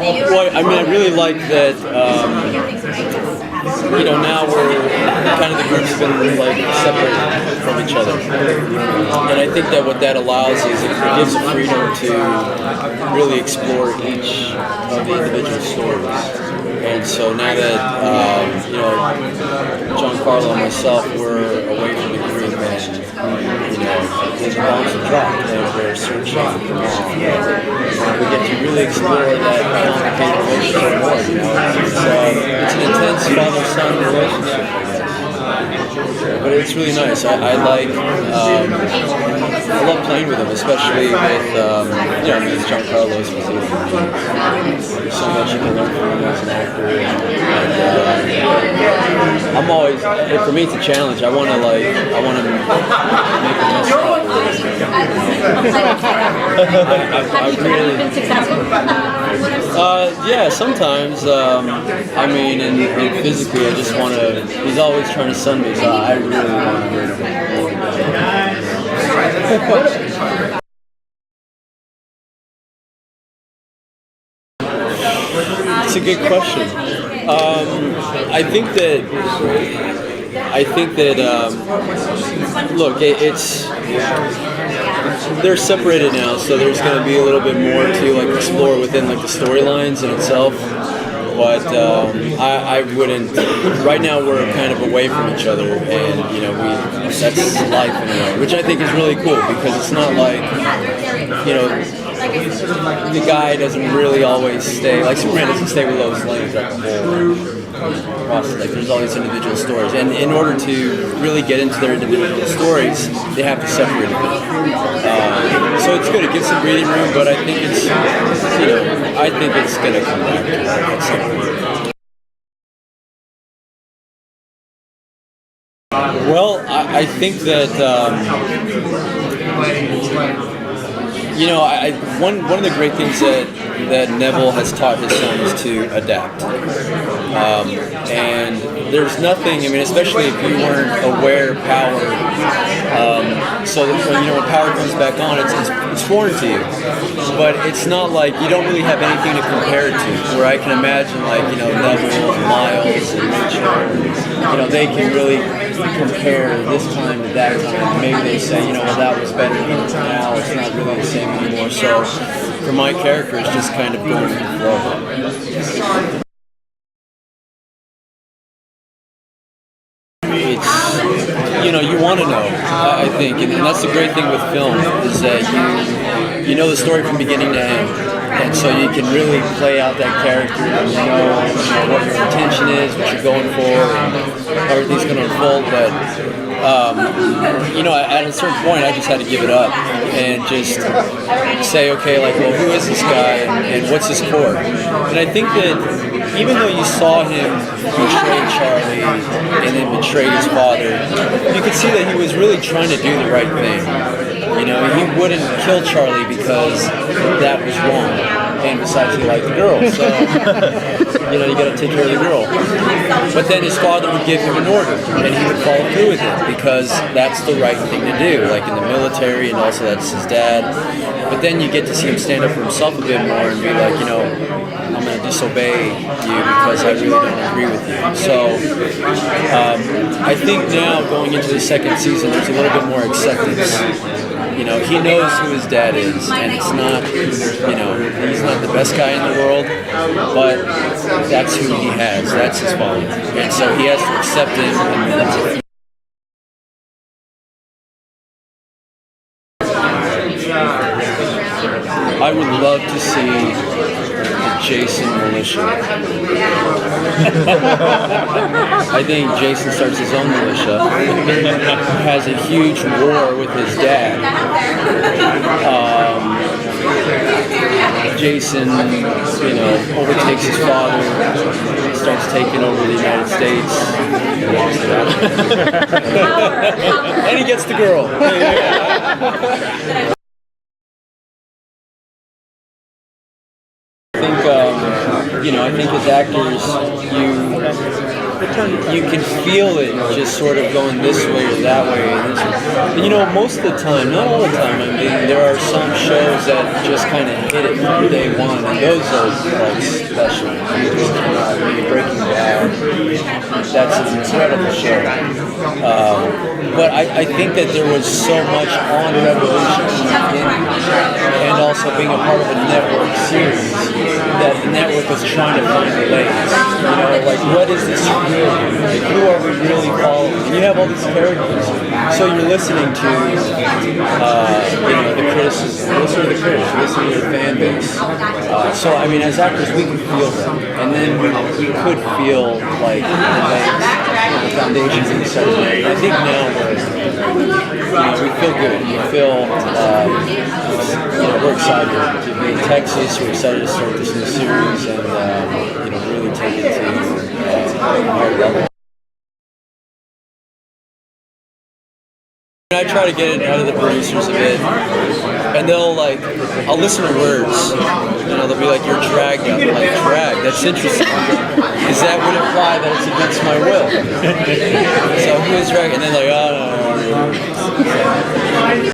Well, I mean, I really like that. Now we're kind of the group's been like separated from each other, and I think that what that allows is it gives a freedom to really explore each of the individual stories. And so now that Giancarlo and myself were away from the group, and his bombs are dropped, and we're searching for more. We get to really explore that complicated relationship more. It's an intense father-son relationship, I guess. But it's really nice. I love playing with him, especially with with Giancarlo specifically. There's so much you can learn from him as an actor. And I'm always, for me, it's a challenge. I want to make a mess up. I've really been successful. Yeah, sometimes. And physically, I just want to. He's always trying to sun me, so I really want to hurt him. It's a good question. I think that look, they're separated now, so there's going to be a little bit more to explore within the storylines in itself. But I wouldn't. Right now, we're kind of away from each other, and that's life in a way, which I think is really cool because it's not like the guy doesn't really always stay. Like Superman doesn't stay with Lois Lane throughout the whole process. There's all these individual stories, and in order to really get into their individual stories, they have to separate a bit. So it's good. It gives some breathing room, but I think it's going to come back to that at some point. Well, I think that one of the great things that Neville has taught his son is to adapt. And there's nothing. Especially if you weren't aware of power. So that when power comes back on, it's foreign to you. But it's not like you don't really have anything to compare it to. Where I can imagine Neville and Miles and Mitchell, they can really compare this time to that time. Maybe they say, that was better than now. It's not really the same anymore. So for my character, it's just kind of going with the flow. You want to know, I think, and that's the great thing with film is that you know the story from beginning to end, and so you can really play out that character and know what your intention is, what you're going for, and how everything's going to unfold. But at a certain point, I just had to give it up and just say, okay, who is this guy and what's his core? And I think that even though you saw him betray Charlie and then betray his father, you could see that he was really trying to do the right thing. He wouldn't kill Charlie because that was wrong. And besides, he liked the girl, so you got to take care of the girl. But then his father would give him an order, and he would follow through with it because that's the right thing to do. Like in the military, and also that's his dad. But then you get to see him stand up for himself a bit more and be like, I'm going to disobey you because I really don't agree with you. So I think now going into the second season, there's a little bit more acceptance. He knows who his dad is, and it's not, he's not the best guy in the world, but that's who he has. That's his father. And so he has to accept it. And I would love to see the Jason militia. I think Jason starts his own militia, has a huge war with his dad. Jason, overtakes his father, starts taking over the United States, and he gets the girl. I think as actors, you can feel it just sort of going this way or that way. And you know, most of the time, not all the time, I mean, there are some shows that just kind of hit it from day one, and those are like special. You just cannot, I mean, Breaking Bad, that's an incredible show. But I think that there was so much on Revolution and also being a part of a network series that the network was trying to find the lanes. You know, like, what is this really? Like, who are we really following? And you have all these characters, so you're listening to, you know, the criticism, listen to the critics, listen to the fan base. So, I mean, as actors, we could feel them, and then we could feel like the foundations of the subject. I think now we feel good. We feel, you know, we're excited to be in Texas. We're excited to start this new series and, you know, really take it to a higher level. I try to get it out of the producers a bit, and they'll like, I'll listen to words, you know, they'll be like, you're dragged up. I'm like, drag? That's interesting. Is that would imply that it's against my will? So who is dragged? And then like, oh no.